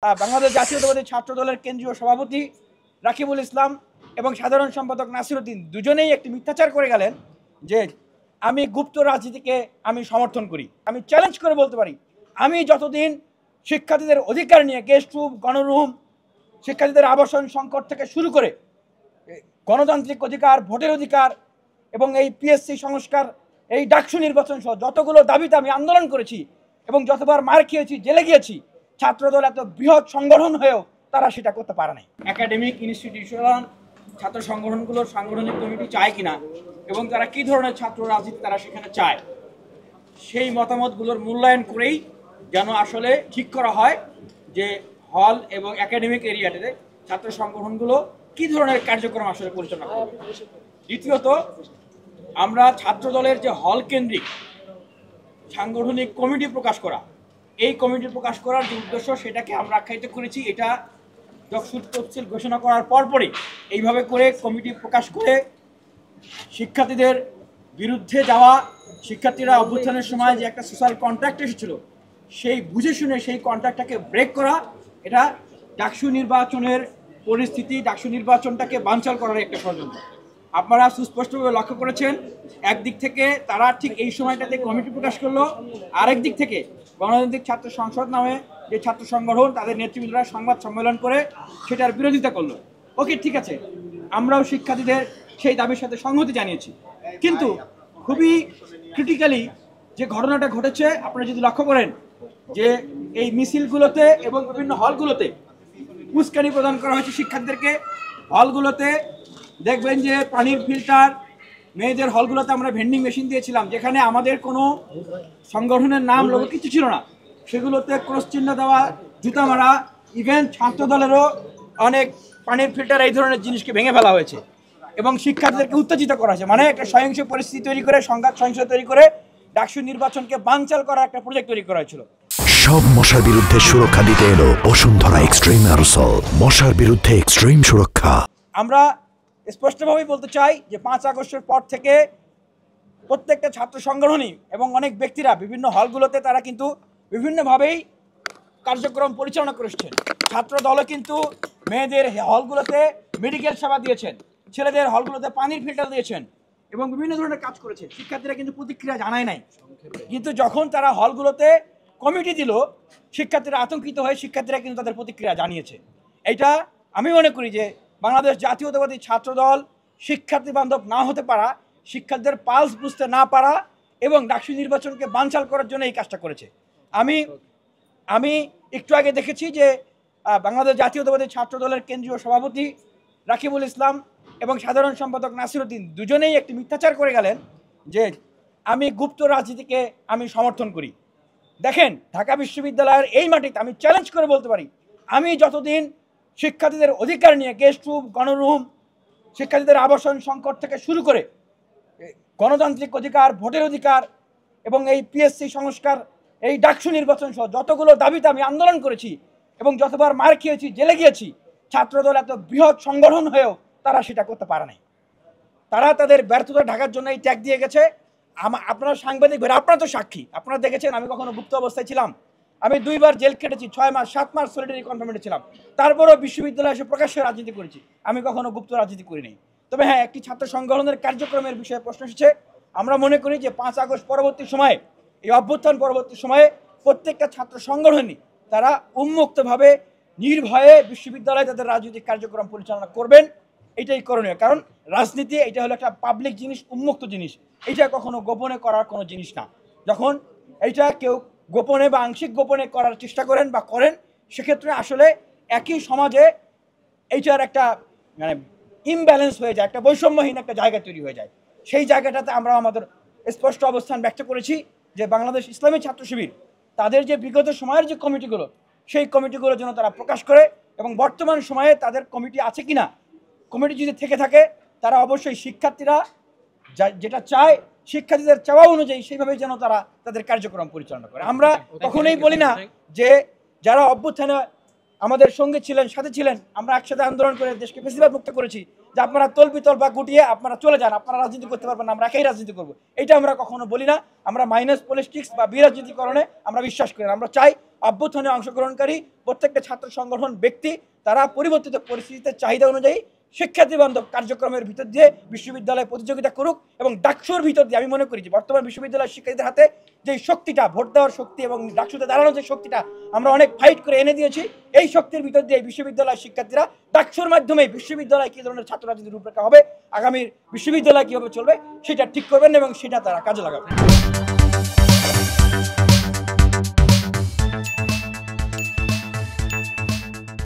বাংলাদেশ জাতীয়তাবাদী ছাত্র দলের কেন্দ্রীয় সভাপতি রাকিবুল ইসলাম এবং সাধারণ সম্পাদক নাসিরউদ্দিন দুজনেই একটি মিথ্যাচার করে গেলেন যে আমি গুপ্ত রাজনীতিকে আমি সমর্থন করি। আমি চ্যালেঞ্জ করে বলতে পারি, আমি যতদিন শিক্ষার্থীদের অধিকার নিয়ে গেস্ট রুম, গণরুম, শিক্ষার্থীদের আবাসন সংকট থেকে শুরু করে গণতান্ত্রিক অধিকার, ভোটের অধিকার এবং এই পিএসসি সংস্কার, এই ডাকসু নির্বাচন সহ যতগুলো দাবিতে আমি আন্দোলন করেছি এবং যতবার মার খেয়েছি, জেলে গিয়েছি, ছাত্রদল এত বৃহৎ সংগঠন হয়েও তারা সেটা করতে পারে নাই। একাডেমিক ইনস্টিটিউশন ছাত্র সংগঠনগুলোর সাংগঠনিক কমিটি চায় কিনা এবং তারা কী ধরনের ছাত্র রাজনীতি তারা সেখানে চায়, সেই মতামতগুলোর মূল্যায়ন করেই যেন আসলে ঠিক করা হয় যে হল এবং একাডেমিক এরিয়াতে ছাত্র সংগঠনগুলো কী ধরনের কার্যক্রম আসলে পরিচালনা করবে। দ্বিতীয়ত, আমরা ছাত্রদলের যে হল কেন্দ্রিক সাংগঠনিক কমিটি প্রকাশ করা, এই কমিটি প্রকাশ করার যে উদ্দেশ্য সেটাকে আমরা আখ্যায়িত করেছি। এটা যখন তফসিল ঘোষণা করার পরপরই এইভাবে করে কমিটি প্রকাশ করে শিক্ষার্থীদের বিরুদ্ধে যাওয়া, শিক্ষার্থীরা অভ্যুত্থানের সময় যে একটা সোশ্যাল কন্ট্রাক্ট এসেছিল সেই বুঝে শুনে সেই কন্ট্রাক্টটাকে ব্রেক করা, এটা ডাকসু নির্বাচনের পরিস্থিতি, ডাকসু নির্বাচনটাকে বানচাল করার একটা ষড়যন্ত্র। আপনারা সুস্পষ্টভাবে লক্ষ্য করেছেন, একদিক থেকে তারা ঠিক এই সময়টাতে কমিটি প্রকাশ করলো, আরেক দিক থেকে গণতান্ত্রিক ছাত্র সংসদ নামে যে ছাত্র সংগঠন তাদের নেতৃবৃন্দরা সংবাদ সম্মেলন করে সেটার বিরোধিতা করলো। ওকে, ঠিক আছে, আমরাও শিক্ষার্থীদের সেই দাবির সাথে সংহতি জানিয়েছি, কিন্তু খুবই ক্রিটিক্যালি যে ঘটনাটা ঘটেছে আপনারা যদি লক্ষ্য করেন যে এই মিছিলগুলোতে এবং বিভিন্ন হলগুলোতে উস্কানি প্রদান করা হয়েছে শিক্ষার্থীদেরকে। হলগুলোতে দেখবেন যে পানির ফিল্টার, মেয়েদের হলগুলোতে আমরা ভেন্ডিং মেশিন দিয়েছিলাম যেখানে আমাদের কোনো সংগঠনের নাম লোগো কিছু ছিল না, সেগুলোতে ক্রস চিহ্ন দেওয়া, জুতা মারা, ইভেন ছাত্র দলেরও অনেক পানির ফিল্টার, এই ধরনের জিনিসকে ভেঙে ফেলা হয়েছে এবং শিক্ষার্থীদেরকে উত্তেজিত করা হয়েছে। মানে একটা সহিংস পরিস্থিতি তৈরি করে, সংঘাত সহিংসতা তৈরি করে ডাকসু নির্বাচনকে বানচাল করার একটা প্রজেক্ট তৈরি করা হয়েছিল। সব মশার বিরুদ্ধে সুরক্ষা দিতে এলো বসুন্ধরা এক্সট্রিম অ্যারোসল, মশার বিরুদ্ধে এক্সট্রিম সুরক্ষা। আমরা স্পষ্টভাবেই বলতে চাই যে 5 আগস্টের পর থেকে প্রত্যেকটা ছাত্র সংগঠনই এবং অনেক ব্যক্তিরা বিভিন্ন হলগুলোতে তারা কিন্তু বিভিন্নভাবেই কার্যক্রম পরিচালনা করেছেন। ছাত্র দলও কিন্তু মেয়েদের হলগুলোতে মেডিকেল সেবা দিয়েছেন, ছেলেদের হলগুলোতে পানির ফিল্টার দিয়েছেন এবং বিভিন্ন ধরনের কাজ করেছে। শিক্ষার্থীরা কিন্তু প্রতিক্রিয়া জানায় নাই, কিন্তু যখন তারা হলগুলোতে কমিটি দিল শিক্ষার্থীরা আতঙ্কিত হয়ে শিক্ষার্থীরা কিন্তু তাদের প্রতিক্রিয়া জানিয়েছে। এইটা আমি মনে করি যে বাংলাদেশ জাতীয়তাবাদী ছাত্রদল শিক্ষার্থী বান্ধব না হতে পারা, শিক্ষার্থীদের পালস বুঝতে না পারা এবং ডাকসু নির্বাচনকে বানচাল করার জন্য এই কাজটা করেছে। আমি একটু আগে দেখেছি যে বাংলাদেশ জাতীয়তাবাদী ছাত্রদলের কেন্দ্রীয় সভাপতি রাকিবুল ইসলাম এবং সাধারণ সম্পাদক নাসিরউদ্দিন দুজনেই একটি মিথ্যাচার করে গেলেন যে আমি গুপ্ত রাজনীতিকে আমি সমর্থন করি। দেখেন, ঢাকা বিশ্ববিদ্যালয়ের এই মাটিতে আমি চ্যালেঞ্জ করে বলতে পারি, আমি যতদিন শিক্ষার্থীদের অধিকার নিয়ে গেস্ট রুম, গণরুম, শিক্ষার্থীদের আবাসন সংকট থেকে শুরু করে গণতান্ত্রিক অধিকার, ভোটের অধিকার এবং এই পিএসসি সংস্কার, এই ডাকসু নির্বাচন সহ যতগুলো দাবিতে আমি আন্দোলন করেছি এবং যতবার মার খেয়েছি, জেলে গিয়েছি, ছাত্রদল এত বৃহৎ সংগঠন হয়েও তারা সেটা করতে পারে নাই। তারা তাদের ব্যর্থতা ঢাকার জন্য এই ত্যাগ দিয়ে গেছে। আপনারা সাংবাদিক ভাইরা, আপনারা তো সাক্ষী, আপনারা দেখেছেন আমি কখনো গুপ্ত অবস্থায় ছিলাম, আমি 2 বার জেল খেটেছি, 6 মাস 7 মাস সলিটারি কনফাইনমেন্টে ছিলাম, তারপরেও বিশ্ববিদ্যালয়ে এসে প্রকাশ্যে রাজনীতি করেছি, আমি কখনো গুপ্ত রাজনীতি করিনি। তবে হ্যাঁ, একটি ছাত্র সংগঠনের কার্যক্রমের বিষয়ে প্রশ্ন এসেছে। আমরা মনে করি যে 5 আগস্ট পরবর্তী সময়ে, এই অভ্যুত্থান পরবর্তী সময়ে প্রত্যেকটা ছাত্র সংগঠনই তারা উন্মুক্তভাবে নির্ভয়ে বিশ্ববিদ্যালয়ে তাদের রাজনৈতিক কার্যক্রম পরিচালনা করবেন, এটাই করণীয়। কারণ রাজনীতি এটা হলো একটা পাবলিক জিনিস, উন্মুক্ত জিনিস, এইটা কখনো গোপনে করার কোনো জিনিস না। যখন এইটা কেউ গোপনে বা আংশিক গোপনে করার চেষ্টা করেন বা করেন, সেক্ষেত্রে আসলে একই সমাজে এইটার একটা মানে ইমব্যালেন্স হয়ে যায়, একটা বৈষম্যহীন একটা জায়গা তৈরি হয়ে যায়। সেই জায়গাটাতে আমরা আমাদের স্পষ্ট অবস্থান ব্যক্ত করেছি যে বাংলাদেশ ইসলামী ছাত্র শিবির তাদের যে বিগত সময়ের যে কমিটিগুলো, সেই কমিটিগুলো যেন তারা প্রকাশ করে এবং বর্তমান সময়ে তাদের কমিটি আছে কিনা, কমিটি যদি থেকে থাকে তারা অবশ্যই শিক্ষার্থীরা যেটা চায়, শিক্ষার্থীদের চাওয়া অনুযায়ী সেইভাবেই যেন তারা তাদের কার্যক্রম পরিচালনা করে। আমরা কখনোই বলি না যে যারা অভ্যুত্থানে আমাদের সঙ্গে ছিলেন, সাথে ছিলেন, আমরা একসাথে আন্দোলন করে দেশকে ফেসিবাদ মুক্ত করেছি, যে আপনারা তলবিতল বা গুটিয়ে আপনারা চলে যান, আপনারা রাজনীতি করতে পারবেন না, আমরা একাই রাজনীতি করবো, এটা আমরা কখনো বলি না। আমরা মাইনাস পলিটিক্স বা বিরাজনীতিকরণে আমরা বিশ্বাস করি না। আমরা চাই অভ্যুত্থানে অংশগ্রহণকারী প্রত্যেকটা ছাত্র সংগঠন, ব্যক্তি, তারা পরিবর্তিত পরিস্থিতিতে চাহিদা অনুযায়ী শিক্ষার্থী বান্ধব কার্যক্রমের ভিতর দিয়ে বিশ্ববিদ্যালয়ে প্রতিযোগিতা করুক। এবং ডাকসুর ভিতর দিয়ে আমি মনে করি যে বর্তমান বিশ্ববিদ্যালয়ের শিক্ষার্থীদের হাতে যে শক্তিটা, ভোট দেওয়ার শক্তি এবং ডাকসুতে দাঁড়ানোর যে শক্তিটা আমরা অনেক ফাইট করে এনে দিয়েছি, এই শক্তির ভিতর দিয়ে বিশ্ববিদ্যালয়ের শিক্ষার্থীরা ডাকসুর মাধ্যমে বিশ্ববিদ্যালয়ে কী ধরনের ছাত্র রাজনীতির রূপরেখা হবে, আগামীর বিশ্ববিদ্যালয় কীভাবে চলবে, সেটা ঠিক করবেন এবং সেটা তারা কাজে লাগাবেন।